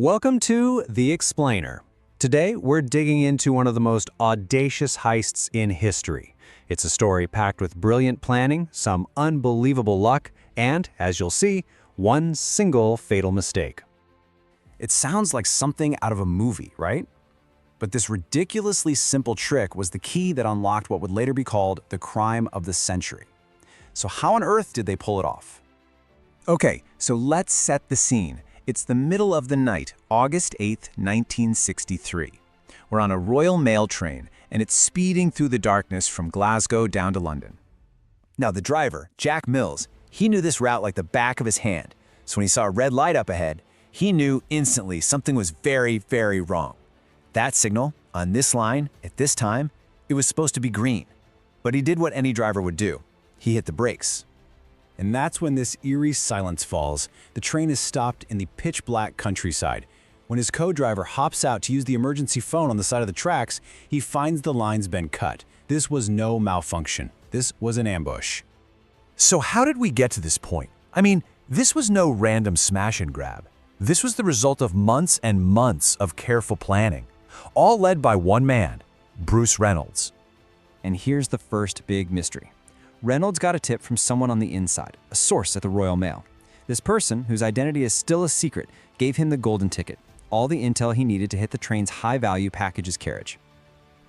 Welcome to The Explainer. Today, we're digging into one of the most audacious heists in history. It's a story packed with brilliant planning, some unbelievable luck, and, as you'll see, one single fatal mistake. It sounds like something out of a movie, right? But this ridiculously simple trick was the key that unlocked what would later be called the crime of the century. So how on earth did they pull it off? Okay, so let's set the scene. It's the middle of the night, August 8th, 1963. We're on a Royal Mail train, and it's speeding through the darkness from Glasgow down to London. Now, the driver, Jack Mills, he knew this route like the back of his hand. So when he saw a red light up ahead, he knew instantly something was very, very wrong. That signal, on this line, at this time, it was supposed to be green. But he did what any driver would do. He hit the brakes. And that's when this eerie silence falls. The train is stopped in the pitch-black countryside. When his co-driver hops out to use the emergency phone on the side of the tracks, he finds the line's been cut. This was no malfunction. This was an ambush. So how did we get to this point? I mean, this was no random smash and grab. This was the result of months and months of careful planning, all led by one man, Bruce Reynolds. And here's the first big mystery. Reynolds got a tip from someone on the inside, a source at the Royal Mail. This person, whose identity is still a secret, gave him the golden ticket, all the intel he needed to hit the train's high-value packages carriage.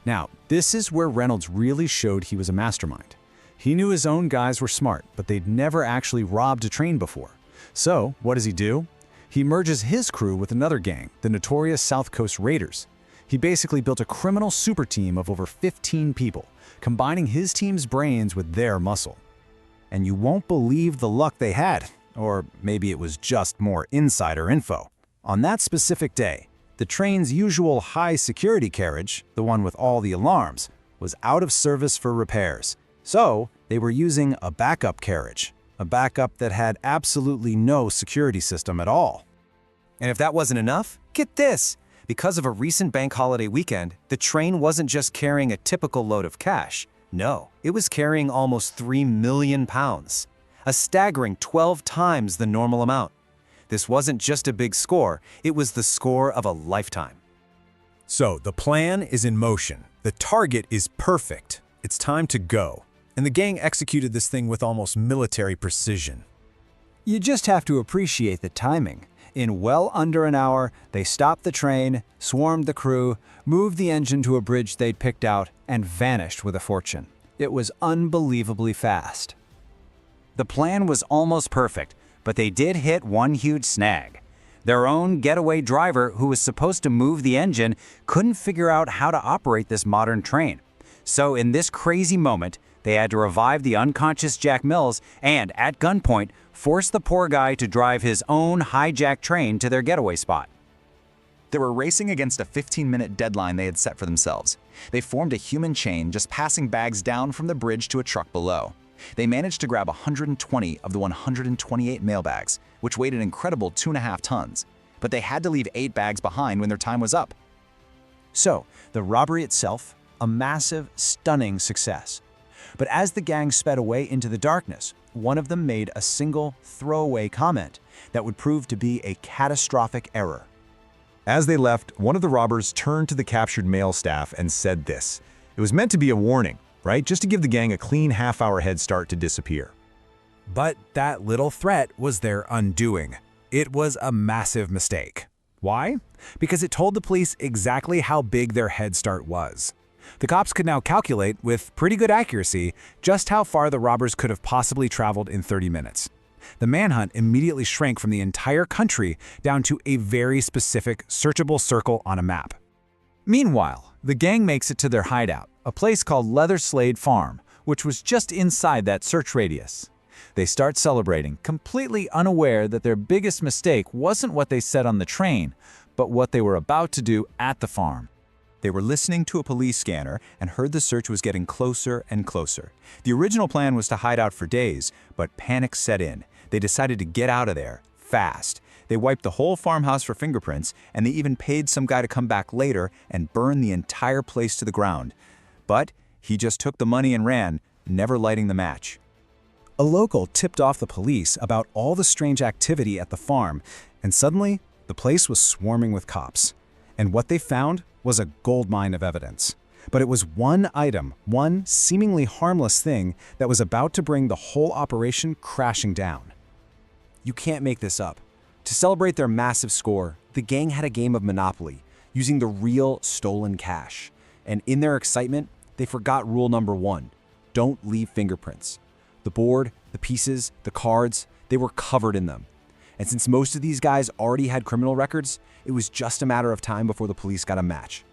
Now, this is where Reynolds really showed he was a mastermind. He knew his own guys were smart, but they'd never actually robbed a train before. So, what does he do? He merges his crew with another gang, the notorious South Coast Raiders. He basically built a criminal super team of over 15 people, combining his team's brains with their muscle. And you won't believe the luck they had, or maybe it was just more insider info. On that specific day, the train's usual high-security carriage, the one with all the alarms, was out of service for repairs. So, they were using a backup carriage, a backup that had absolutely no security system at all. And if that wasn't enough, get this! Because of a recent bank holiday weekend, the train wasn't just carrying a typical load of cash. No, it was carrying almost 3 million pounds, a staggering 12 times the normal amount. This wasn't just a big score, it was the score of a lifetime. So the plan is in motion. The target is perfect. It's time to go. And the gang executed this thing with almost military precision. You just have to appreciate the timing. In well under an hour, they stopped the train, swarmed the crew, moved the engine to a bridge they'd picked out, and vanished with a fortune. It was unbelievably fast. The plan was almost perfect, but they did hit one huge snag. Their own getaway driver, who was supposed to move the engine, couldn't figure out how to operate this modern train. So in this crazy moment, they had to revive the unconscious Jack Mills and, at gunpoint, force the poor guy to drive his own hijacked train to their getaway spot. They were racing against a 15-minute deadline they had set for themselves. They formed a human chain, just passing bags down from the bridge to a truck below. They managed to grab 120 of the 128 mailbags, which weighed an incredible 2.5 tons. But they had to leave 8 bags behind when their time was up. So, the robbery itself, a massive, stunning success. But as the gang sped away into the darkness, one of them made a single throwaway comment that would prove to be a catastrophic error. As they left, one of the robbers turned to the captured mail staff and said this. It was meant to be a warning, right? Just to give the gang a clean half-hour head start to disappear. But that little threat was their undoing. It was a massive mistake. Why? Because it told the police exactly how big their head start was. The cops could now calculate, with pretty good accuracy, just how far the robbers could have possibly traveled in 30 minutes. The manhunt immediately shrank from the entire country down to a very specific, searchable circle on a map. Meanwhile, the gang makes it to their hideout, a place called Leather Slade Farm, which was just inside that search radius. They start celebrating, completely unaware that their biggest mistake wasn't what they said on the train, but what they were about to do at the farm. They were listening to a police scanner and heard the search was getting closer and closer. The original plan was to hide out for days, but panic set in. They decided to get out of there, fast. They wiped the whole farmhouse for fingerprints, and they even paid some guy to come back later and burn the entire place to the ground. But he just took the money and ran, never lighting the match. A local tipped off the police about all the strange activity at the farm, and suddenly, The place was swarming with cops, and what they found was a goldmine of evidence. But it was one item, one seemingly harmless thing that was about to bring the whole operation crashing down. You can't make this up. To celebrate their massive score, the gang had a game of Monopoly, using the real stolen cash. And in their excitement, they forgot rule number 1. Don't leave fingerprints. The board, the pieces, the cards, they were covered in them. And since most of these guys already had criminal records, it was just a matter of time before the police got a match.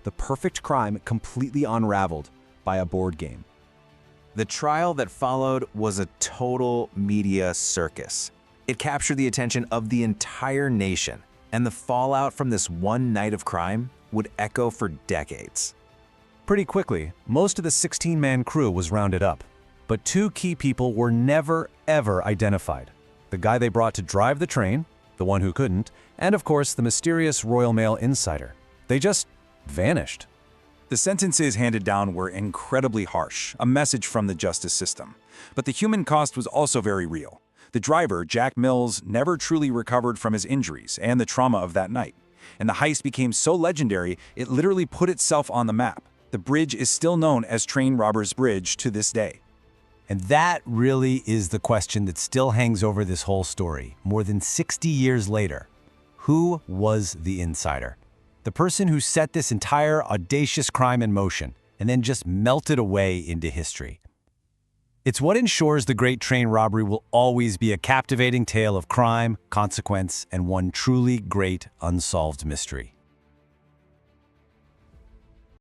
The perfect crime completely unraveled by a board game. The trial that followed was a total media circus. It captured the attention of the entire nation, and the fallout from this one night of crime would echo for decades. Pretty quickly, most of the 16-man crew was rounded up. But 2 key people were never, ever identified. The guy they brought to drive the train, the one who couldn't, and of course the mysterious Royal Mail insider. They just vanished. The sentences handed down were incredibly harsh, a message from the justice system. But the human cost was also very real. The driver, Jack Mills, never truly recovered from his injuries and the trauma of that night. And the heist became so legendary, it literally put itself on the map. The bridge is still known as Train Robbers Bridge to this day. And that really is the question that still hangs over this whole story, more than 60 years later. Who was the insider? The person who set this entire audacious crime in motion and then just melted away into history. It's what ensures the Great Train Robbery will always be a captivating tale of crime, consequence, and one truly great unsolved mystery.